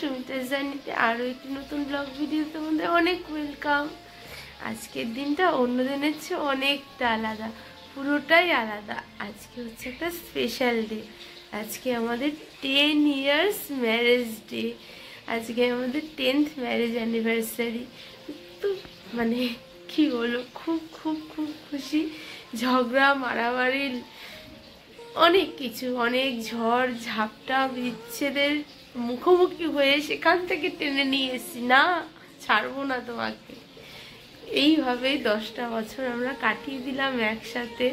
সুমিতার জার্নিতে আরও একটি নতুন ব্লগ ভিডিও তোমাদের অনেক ওয়েলকাম। আজকের দিনটা অন্য দিনের চেয়ে অনেকটা আলাদা, পুরোটাই আলাদা। আজকে হচ্ছে একটা স্পেশাল ডে। আজকে আমাদের 10 ইয়ার্স ম্যারেজ ডে। আজকে আমাদের 10th ম্যারেজ অ্যানিভার্সারি। তো মানে কি বলবো, খুব খুব খুব খুশি। ঝগড়া মারামারি অনেক কিছু, অনেক ঝড় ঝাপটা বিচ্ছেদের মুখোমুখি হয়ে সেখান থেকে টেনে নিয়ে এসেছি, না ছাড়বো না তোমাকে। এইভাবেই 10টা বছর আমরা কাটিয়ে দিলাম একসাথে।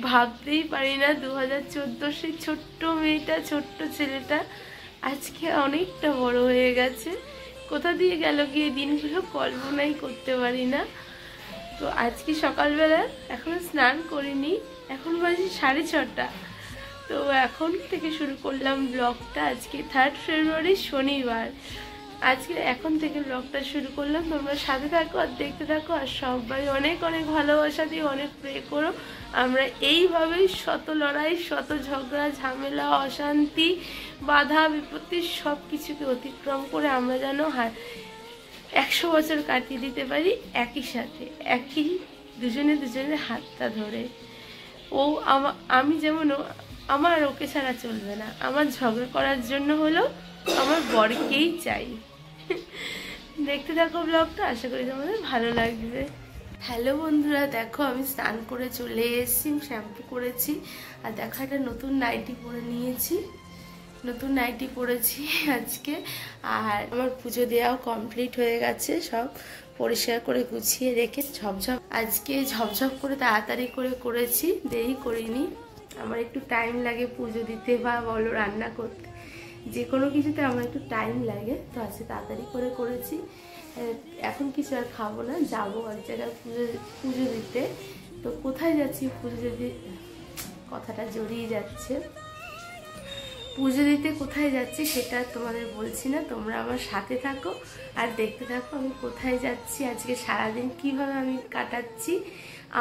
ভাবতেই পারি না 2014 সেই ছোট্ট মেয়েটা, ছোট্ট ছেলেটা আজকে অনেকটা বড় হয়ে গেছে। কোথা দিয়ে গেল গিয়ে দিনগুলো কল্পনাই করতে পারি না। তো আজকে সকালবেলা এখনো স্নান করিনি, এখন বাজে 6:30। তো এখন থেকে শুরু করলাম ব্লগটা। আজকে 3 ফেব্রুয়ারি শনিবার। আজকে এখন থেকে ব্লগটা শুরু করলাম। তোমরা সাথে থাকো আর দেখতে থাকো, আর সবাই অনেক অনেক ভালোবাসা দিয়ে অনেক প্রে করো। আমরা এইভাবেই শত লড়াই, শত ঝগড়া ঝামেলা, অশান্তি, বাধা বিপত্তি সব কিছুকে অতিক্রম করে আমরা যেন 100 বছর কাটিয়ে দিতে পারি একই সাথে, একই দুজনে দুজনের হাতটা ধরে। ও আমি যেমন, আমার ওকে ছাড়া চলবে না। আমার ঝগড়া করার জন্য হলো আমার বরকেই চাই। দেখতে থাকো ব্লগটা, আশা করি তোমাদের ভালো লাগবে। হ্যালো বন্ধুরা, দেখো আমি স্নান করে চলে এসেছি, শ্যাম্পু করেছি, আর দেখো একটা নতুন নাইটি পরে নিয়েছি। নতুন নাইটি পরেছি আজকে। আর আমার পুজো দেওয়াও কমপ্লিট হয়ে গেছে, সব পরিষ্কার করে গুছিয়ে রেখে ঝপঝপ আজকে ঝপঝপ করে তাড়াতাড়ি করে করেছি, দেরি করিনি। আমার একটু টাইম লাগে পুজো দিতে বা বলো রান্না করতে, যে কোনো কিছুতে আমার একটু টাইম লাগে। তো আজকে তাড়াতাড়ি করে করেছি। এখন কিছু আর খাবো না, যাবো এক জায়গায় পুজো দিতে। তো কোথায় যাচ্ছি পুজো দিতে, কথাটা জড়িয়ে যাচ্ছে। পুজো দিতে কোথায় যাচ্ছি সেটা তোমাদের বলছি না, তোমরা আমার সাথে থাকো আর দেখতে থাকো আমি কোথায় যাচ্ছি, আজকে সারাদিন কিভাবে আমি কাটাচ্ছি।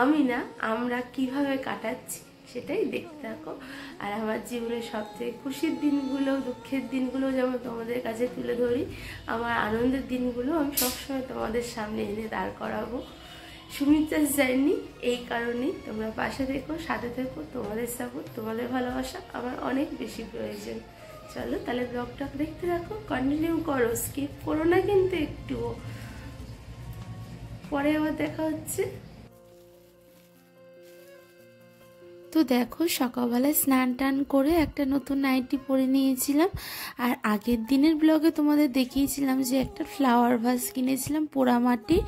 আমি না, আমরা কিভাবে কাটাচ্ছি সেটাই দেখতে থাকো। আর আমার জীবনের সবথেকে খুশির দিনগুলো, দুঃখের দিনগুলো যেমন তোমাদের কাছে তুলে ধরি, আমার আনন্দের দিনগুলো আমি সবসময় তোমাদের সামনে এনে দাঁড় করাবো। সুমিতার জার্নি এই কারণেই, তোমরা পাশে থেকো, সাথে থেকো। তোমাদের সাপোর্ট, তোমাদের ভালোবাসা আমার অনেক বেশি প্রয়োজন। চলো তাহলে ব্লগটা দেখতে থাকো, কন্টিনিউ করো, স্কিপ করো না কিন্তু একটুও। পরে আবার দেখা হচ্ছে। তো দেখো সকালবেলায় স্নান টান করে একটা নতুন নাইটি পরে নিয়েছিলাম। আর আগের দিনের ব্লগে তোমাদের দেখিয়েছিলাম যে একটা ফ্লাওয়ার ভাস কিনেছিলাম পোড়ামাটি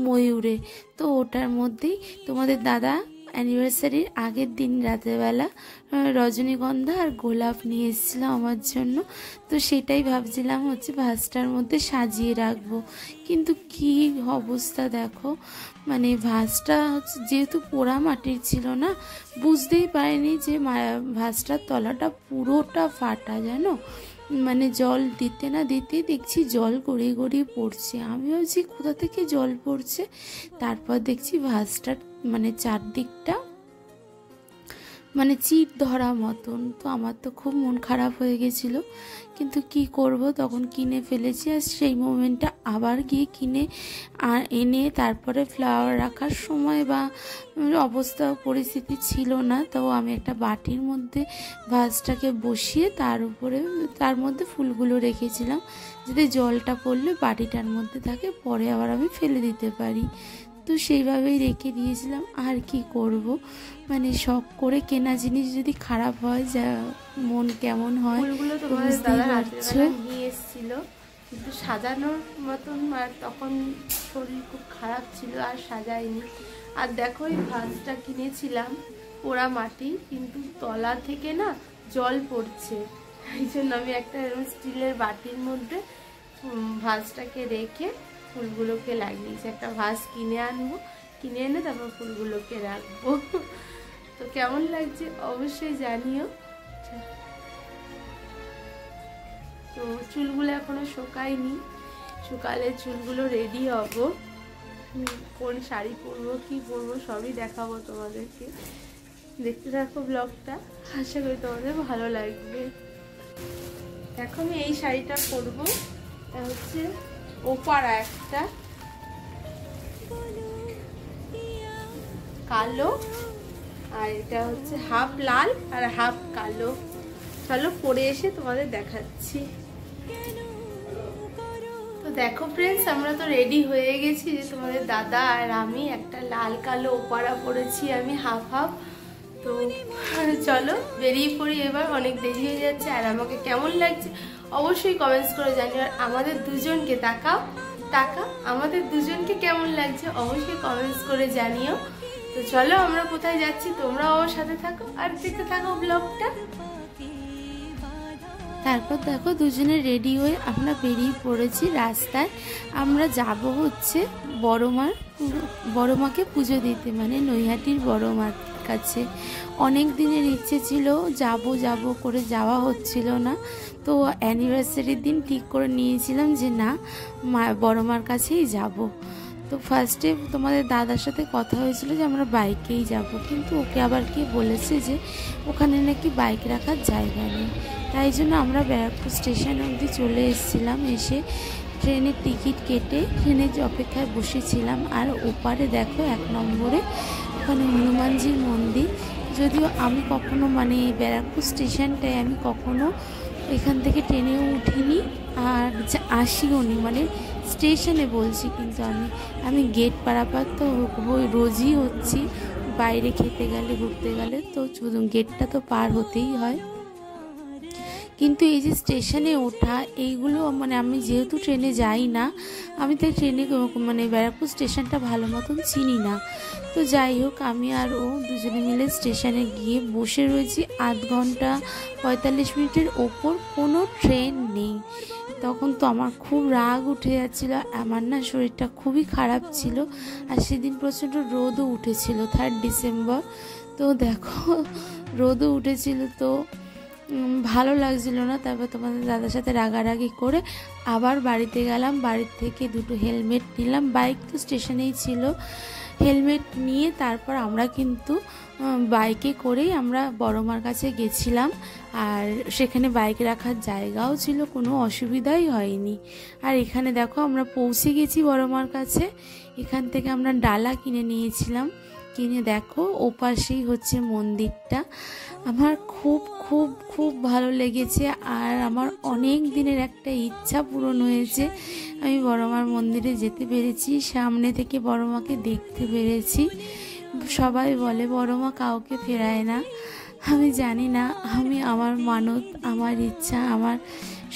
ময়ূরে। তো ওটার মধ্যেই তোমাদের দাদা অ্যানিভার্সারির আগের দিন রাতেরবেলা রজনীগন্ধা আর গোলাপ নিয়ে এসেছিলাম আমার জন্য। তো সেটাই ভাবছিলাম হচ্ছে ভাসটার মধ্যে সাজিয়ে রাখবো, কিন্তু কি অবস্থা দেখো। মানে ভাসটা হচ্ছে যেহেতু পোড়া মাটির ছিল না, বুঝতেই পারিনি যে ভাসটার তলাটা পুরোটা ফাটা, জানো। মানে জল দিতে না দিতেই দেখছি জল গড়িয়ে গড়িয়ে পড়ছে। আমি ভাবছি কোথা থেকে জল পড়ছে, তারপর দেখছি ভাসটার মানে চারদিকটা মানে চিট ধরা মতন। তো আমার তো খুব মন খারাপ হয়ে গেছিলো, কিন্তু কি করব, তখন কিনে ফেলেছি। আর সেই মোমেন্টটা আবার গিয়ে কিনে এনে তারপরে ফ্লাওয়ার রাখার সময় বা অবস্থা পরিস্থিতি ছিল না। তো আমি একটা বাটির মধ্যে ভাসটাকে বসিয়ে তার মধ্যে ফুলগুলো রেখেছিলাম, যাতে জলটা পড়লে বাটিটার মধ্যে থাকে, পরে আবার আমি ফেলে দিতে পারি। তো সেইভাবেই রেখে দিয়েছিলাম। আর কি করব, মানে শখ করে কেনা জিনিস যদি খারাপ হয়, যা মন কেমন হয়। ফুলগুলো তোমাদের দাদা রাত্রেবেলা নিয়ে এসেছিল, কিন্তু সাজানোর মতন আর তখন শরীর খুব খারাপ ছিল, আর সাজাইনি। আর দেখো এই ভাসটা কিনেছিলাম পোড়া মাটি, কিন্তু তলা থেকে না জল পড়ছে। এই জন্য আমি একটা স্টিলের বাটির মধ্যে ভাসটাকে রেখে ফুলগুলোকে লাগিয়েছি। একটা ভাস কিনে আনবো, কিনে এনে তারপর ফুলগুলোকে রাখবো। তো কেমন লাগছে অবশ্যই জানিও। তো চুলগুলো এখনো শুকায়নি, শুকালে চুলগুলো রেডি হব। কোন শাড়ি পরবো, কি পরবো সবই দেখাবো তোমাদেরকে। দেখতে থাকো ব্লগটা, আশা করি তোমাদের ভালো লাগবে। দেখো আমি এই শাড়িটা পরবো, এটা হচ্ছে ওপারা একটা কালো, আর এটা হচ্ছে হাফ লাল আর হাফ কালো। চলো পরে এসে তোমাদের দেখাচ্ছি। তো দেখো ফ্রেন্ডস, আমরা তো রেডি হয়ে গেছি, যে তোমাদের দাদা আর আমি একটা লাল কালো ওপারা পরেছি, আমি হাফ হাফ। তো চলো বেরিয়ে পড়ি এবার, অনেক দেরি হয়ে যাচ্ছে। আর আমাকে কেমন লাগছে অবশ্যই কমেন্টস করে জানিও। আর আমাদের দুজনকে তাকাও, আমাদের দুজনকে কেমন লাগছে অবশ্যই কমেন্টস করে জানিও। তো চলো আমরা কোথায় যাচ্ছি তোমরাও আমার সাথে থাকো আর দেখতে থাকো ব্লগটা। তারপর দেখো দুজনে রেডি হয়ে আমরা বেরিয়ে পড়েছি রাস্তায়। আমরা যাব হচ্ছে বড় মাকে পুজো দিতে, মানে নৈহাটির বড় মার কাছে। অনেক দিনের ইচ্ছে ছিল, যাব করে যাওয়া হচ্ছিল না। তো অ্যানিভার্সারির দিন ঠিক করে নিয়েছিলাম যে না, বড় মার কাছেই যাব। তো ফার্স্টে তোমাদের দাদার সাথে কথা হয়েছিল যে আমরা বাইকেই যাব, কিন্তু ওকে আবার কে বলেছে যে ওখানে নাকি বাইক রাখার জায়গা নেই। তাই জন্য আমরা ব্যারাকপুর স্টেশন অবধি চলে এসেছিলাম। এসে ট্রেনের টিকিট কেটে ট্রেনের অপেক্ষায় বসেছিলাম। আর ওপারে দেখো 1 নম্বরে ওখানে হনুমানজির মন্দির। যদিও আমি কখনো মানে ব্যারাকপুর স্টেশনটায় আমি কখনো এখান থেকে ট্রেনেও উঠিনি আর আসিও নি, মানে স্টেশনে বলছি। কিন্তু আমি গেট পারাপার তো রোজই হচ্ছি, বাইরে খেতে গেলে ঘুরতে গেলে তো শুধু গেটটা তো পার হতেই হয়। কিন্তু এই যে স্টেশনে ওঠা এইগুলো, মানে আমি যেহেতু ট্রেনে যাই না, আমি তাই ট্রেনে মানে ব্যারাকপুর স্টেশনটা ভালো মতন চিনি না। তো যাই হোক, আমি আর ও দুজনে মিলে স্টেশনে গিয়ে বসে রয়েছি। 8 ঘন্টা 45 মিনিটের ওপর কোনো ট্রেন নেই। তখন তো আমার খুব রাগ উঠে যাচ্ছিল, আমার না শরীরটা খুবই খারাপ ছিল। আর সেদিন প্রচণ্ড রোদও উঠেছিল, 3 ডিসেম্বর। তো দেখো রোদও উঠেছিল, তো ভালো লাগছিল না। তারপর তোমাদের দাদার সাথে রাগারাগি করে আবার বাড়িতে গেলাম। বাড়ি থেকে 2টো হেলমেট নিলাম, বাইক তো স্টেশনেই ছিল। হেলমেট নিয়ে তারপর আমরা কিন্তু বাইকে করেই আমরা বড় মার কাছে গেছিলাম। আর সেখানে বাইক রাখার জায়গাও ছিল, কোনো অসুবিধাই হয়নি। আর এখানে দেখো আমরা পৌঁছে গেছি বড় মার কাছে। এখান থেকে আমরা ডালা কিনে নিয়েছিলাম। কিনে দেখো ওপাশেই হচ্ছে মন্দিরটা। আমার খুব খুব খুব ভালো লেগেছে। আর আমার অনেক দিনের একটা ইচ্ছা পূরণ হয়েছে। আমি বড় মার মন্দিরে যেতে পেরেছি, সামনে থেকে বড় মাকে দেখতে পেরেছি। সবাই বলে বড় মা কাউকে ফেরায় না। আমি জানি না, আমি আমার মানত, আমার ইচ্ছা, আমার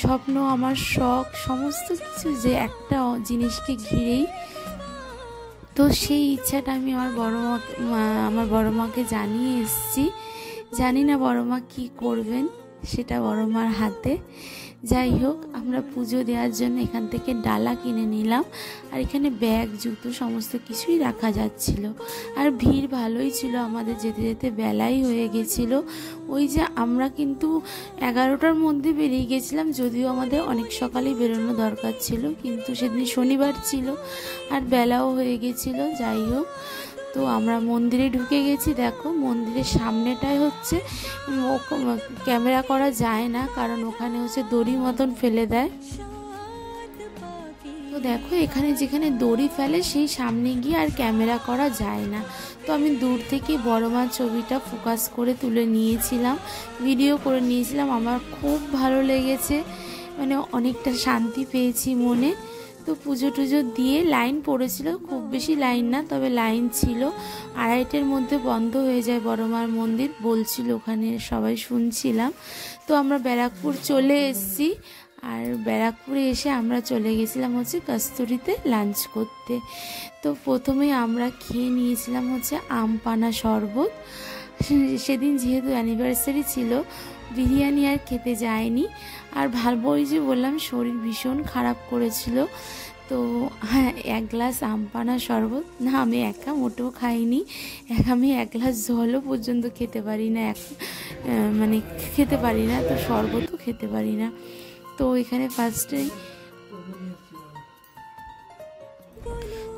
স্বপ্ন, আমার শখ সমস্ত কিছু যে একটা জিনিসকে ঘিরেই। তো সেই ইচ্ছাটা আমি আমার বড় মাকে জানিয়ে এসেছি। জানি না বড় মা কী করবেন, সেটা বড় মার হাতে। যাই হোক, আমরা পুজো দেওয়ার জন্য এখান থেকে ডালা কিনে নিলাম। আর এখানে ব্যাগ জুতো সমস্ত কিছুই রাখা যাচ্ছিল। আর ভিড় ভালোই ছিল, আমাদের যেতে যেতে বেলাই হয়ে গেছিলো। ওই যে আমরা কিন্তু 11টার মধ্যে বেরিয়ে গেছিলাম, যদিও আমাদের অনেক সকালেই বেরোনো দরকার ছিল, কিন্তু সেদিন শনিবার ছিল আর বেলাও হয়ে গেছিলো। যাই হোক, তো আমরা মন্দিরে ঢুকে গেছি। দেখো মন্দিরের সামনেটায় হচ্ছে ক্যামেরা করা যায় না, কারণ ওখানে হচ্ছে দড়ি মতন ফেলে দেয়। তো দেখো এখানে যেখানে দড়ি ফেলে সেই সামনে গিয়ে আর ক্যামেরা করা যায় না। তো আমি দূর থেকে বড় মার ছবিটা ফোকাস করে তুলে নিয়েছিলাম, ভিডিও করে নিয়েছিলাম। আমার খুব ভালো লেগেছে, মানে অনেকটা শান্তি পেয়েছি মনে। তো পুজো টুজো দিয়ে লাইন পড়েছিল, খুব বেশি লাইন না, তবে লাইন ছিল। 2:30-এর মধ্যে বন্ধ হয়ে যায় বড় মার মন্দির বলছিল, ওখানে সবাই শুনছিলাম। তো আমরা ব্যারাকপুর চলে এসেছি। আর ব্যারাকপুরে এসে আমরা চলে গেছিলাম হচ্ছে কস্তুরীতে লাঞ্চ করতে। তো প্রথমে আমরা খেয়ে নিয়েছিলাম হচ্ছে আম পানা শরবত। সেদিন যেহেতু অ্যানিভার্সারি ছিল, বিরিয়ানি আর খেতে যায়নি। আর ভালোই যে বললাম, শরীর ভীষণ খারাপ করেছিল। তো হ্যাঁ, 1 গ্লাস আম পানা শরবত না, আমি একা মোটেও খাইনি। আমি 1 গ্লাস জলও পর্যন্ত খেতে পারি না, মানে খেতে পারি না, তো শরবতও খেতে পারি না। তো এখানে ফার্স্টেই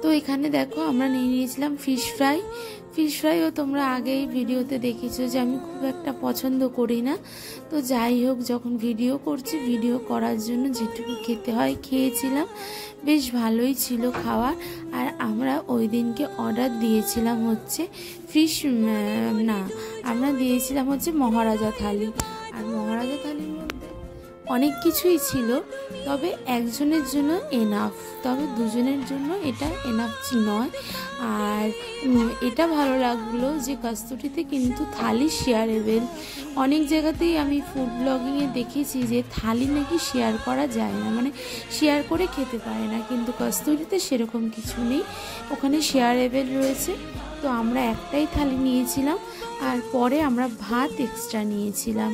তো এখানে দেখো আমরা নিয়ে নিয়েছিলাম ফিশ ফ্রাইও তোমরা আগেই ভিডিওতে দেখেছো যে আমি খুব একটা পছন্দ করি না। তো যাই হোক, যখন ভিডিও করছি, ভিডিও করার জন্য যেটুকু খেতে হয় খেয়েছিলাম, বেশ ভালোই ছিল খাওয়ার। আর আমরা ওই দিনকে অর্ডার দিয়েছিলাম হচ্ছে আমরা দিয়েছিলাম হচ্ছে মহারাজা থালি। আর মহারাজা থালির মধ্যে অনেক কিছুই ছিল, তবে একজনের জন্য এনাফ, তবে দুজনের জন্য এটা এনাফ নয়। আর এটা ভালো লাগলো যে কস্তুরিতে কিন্তু থালি শেয়ারেবেল। অনেক জায়গাতেই আমি ফুড ব্লগিংয়ে দেখেছি যে থালি নাকি শেয়ার করা যায় না, মানে শেয়ার করে খেতে পারে না, কিন্তু কস্তুরিতে সেরকম কিছু নেই, ওখানে শেয়ারেবেল রয়েছে। তো আমরা একটাই থালি নিয়েছিলাম, আর পরে আমরা ভাত এক্সট্রা নিয়েছিলাম।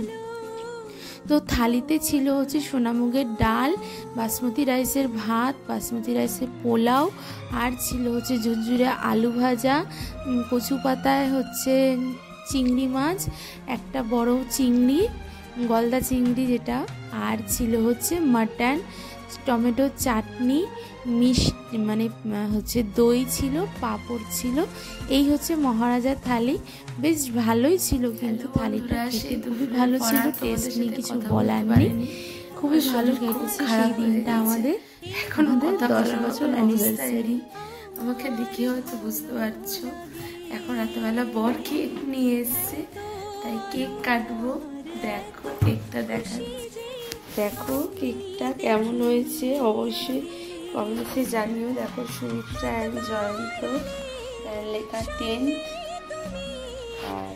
তো থালিতে ছিল হচ্ছে সোনামুগের ডাল, বাসমতি রাইসের ভাত, বাসমতি রাইসের পোলাও, আর ছিল হচ্ছে ঝুরঝুরে আলু ভাজা, কচু পাতায় হচ্ছে চিংড়ি মাছ, একটা বড় চিংড়ি, গলদা চিংড়ি যেটা, আর ছিল হচ্ছে মাটন, টমেটো চাটনি, মিষ্টি মানে হচ্ছে দই ছিল, পাঁপড় ছিল। এই হচ্ছে মহারাজা থালি। বেশ ভালোই ছিল, কিন্তু থালিটা খেতে খুবই ভালো ছিল, টেস্ট নিয়ে কিছু বলার নেই, খুবই ভালো কেটেছে সেই দিনটা আমাদের। এখন আমাদের 10 বছর অ্যানিভার্সারি। আমাকে দেখে হয়তো বুঝতে পারছো, এখন রাতেবেলা বর কেক নিয়ে এসছে, তাই কেক কাটবো। দেখো কেকটা দেখাচ্ছি, দেখো কেকটা কেমন হয়েছে অবশ্যই কমেন্টে জানিও। দেখো সুমিত্রা অ্যান্ড জয়ন্ত লেখা 10th, আর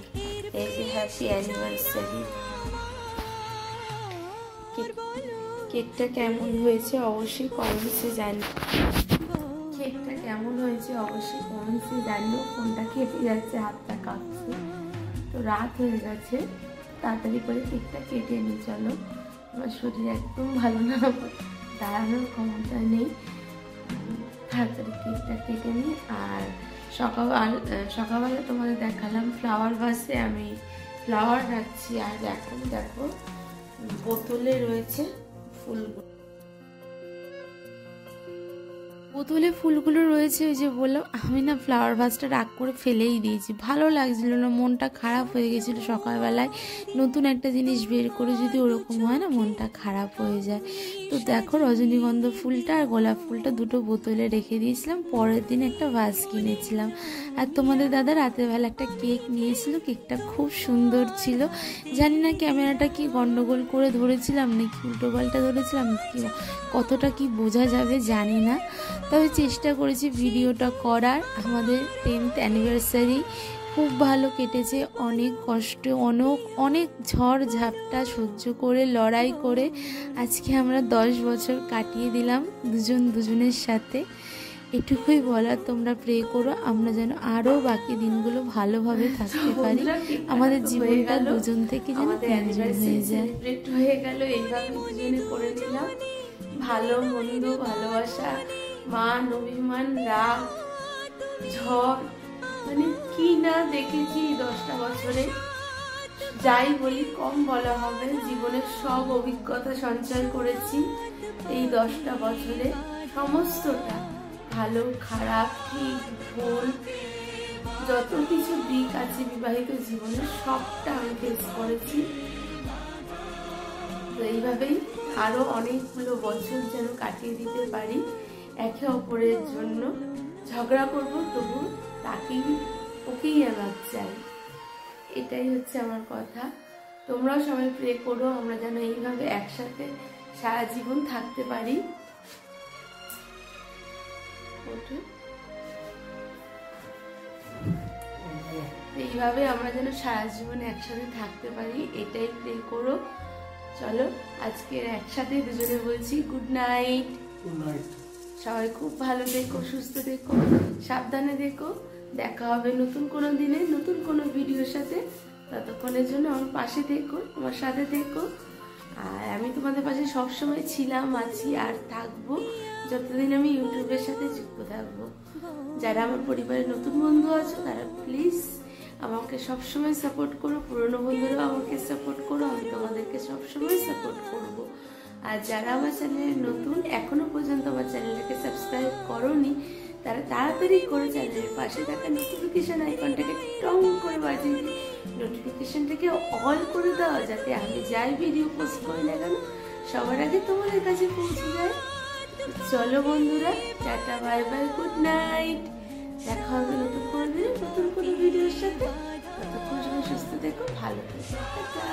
এই যে হ্যাপি অ্যানিভার্সারি। কেকটা কেমন হয়েছে অবশ্যই কমেন্টসে জানিও। কেকটা কেমন হয়েছে অবশ্যই কমেন্টসে জানিও। ফোনটা কেটে যাচ্ছে, হাতটা কাঁপছে, তো রাত হয়ে গেছে, তাড়াতাড়ি করে কেকটা কেটে নিই। চলো, আমার শরীর একদম ভালো না, দাঁড়ানোর ক্ষমতা নেই, তাড়াতাড়ি কেকটা কেটে নিই। আর সকালবেলা তোমাদের দেখালাম ফ্লাওয়ার ভাসে আমি ফ্লাওয়ার রাখছি, আর এখন দেখো বোতলে রয়েছে ফুলগুলো, বোতলে ফুলগুলো রয়েছে। ওই যে বললাম, আমি না ফ্লাওয়ার ভাসটা রাগ করে ফেলেই দিয়েছি, ভালো লাগছিল না, মনটা খারাপ হয়ে গেছিল। সকালবেলায় নতুন একটা জিনিস বের করে যদি ওরকম হয় না, মনটা খারাপ হয়ে যায়। তো দেখো রজনীগন্ধা ফুলটা আর গোলাপ ফুলটা দুটো বোতলে রেখে দিয়েছিলাম, পরের দিন একটা ভাস কিনেছিলাম। আর তোমাদের দাদা রাতের বেলা একটা কেক নিয়েছিল, কেকটা খুব সুন্দর ছিল। জানি না ক্যামেরাটা কি গন্ডগোল করে ধরেছিলাম নাকি উল্টোপাল্টা ধরেছিলাম, কতটা কি বোঝা যাবে জানি না, তবে চেষ্টা করেছি ভিডিওটা করার। আমাদের 10th অ্যানিভার্সারি খুব ভালো কেটেছে, অনেক কষ্ট, অনেক ঝড় ঝাপটা সহ্য করে লড়াই করে আজকে আমরা 10 বছর কাটিয়ে দিলাম দুজনের সাথে। এটুকুই বলার, তোমরা প্রে করো আমরা যেন আরও বাকি দিনগুলো ভালোভাবে থাকতে পারি, আমাদের জীবনটা দুজন থেকে যেন তিনজন হয়ে যায়। হয়ে গেল, এইভাবে দুজনে করে দিলাম। ভালো মন্দ, ভালোবাসা, মান অভিমান, রাগ, ঝড়, মানে কি না দেখেছি 10টা বছরে। যাই বলি কম বলা হবে, জীবনের সব অভিজ্ঞতা সঞ্চয় করেছি এই 10টা বছরে, সমস্তটা, ভালো খারাপ ঠিক ভুল, যত কিছু দিক আছে বিবাহিত জীবনে সবটা আমি ফেস করেছি। তো এইভাবেই আরো অনেকগুলো বছর যেন কাটিয়ে দিতে পারি একে অপরের জন্য। ঝগড়া করবো তবু ওকেই আমার চাই, এটাই হচ্ছে আমার কথা। তোমরাও সবাই প্রে করো আমরা যেন এইভাবে একসাথে সারা জীবন থাকতে পারি। এইভাবে আমরা যেন সারা জীবন একসাথে থাকতে পারি, এটাই প্রে করো। চলো আজকে একসাথে দুজনে বলছি গুড নাইট। সবাই খুব ভালো থেকো, সুস্থ থেকো, সাবধানে থেকো। দেখা হবে নতুন কোনো দিনে নতুন কোনো ভিডিওর সাথে। ততক্ষণের জন্য আমার পাশে থেকো, আমার সাথে থেকো। আর আমি তোমাদের পাশে সবসময় ছিলাম, আছি আর থাকবো যতদিন আমি ইউটিউবের সাথে যুক্ত থাকবো। যারা আমার পরিবারের নতুন বন্ধু আছো তারা প্লিজ আমাকে সবসময় সাপোর্ট করো, পুরনো বন্ধুরাও আমাকে সাপোর্ট করো, আমি তোমাদেরকে সবসময় সাপোর্ট করব। আর যারা আমার চ্যানেলে নতুন, এখনো পর্যন্ত আমার চ্যানেলটাকে সাবস্ক্রাইব করোনি, তারা তাড়াতাড়ি করে চ্যানেলের পাশে থাকা নোটিফিকেশন আইকনটাকে টং করে বাজিয়ে দিয়ে নোটিফিকেশনটাকে অল করে দেওয়া, যাতে আমি যাই ভিডিও পোস্ট করি না কেন সবার আগে তোমাদের কাছে পৌঁছে যায়। চলো বন্ধুরা, tata, bye bye, good night. দেখা হবে নতুন কোনো দিনে নতুন কোনো ভিডিওর সাথে। ততক্ষণ সুস্থ থেকো, ভালো থেকো, টাটা।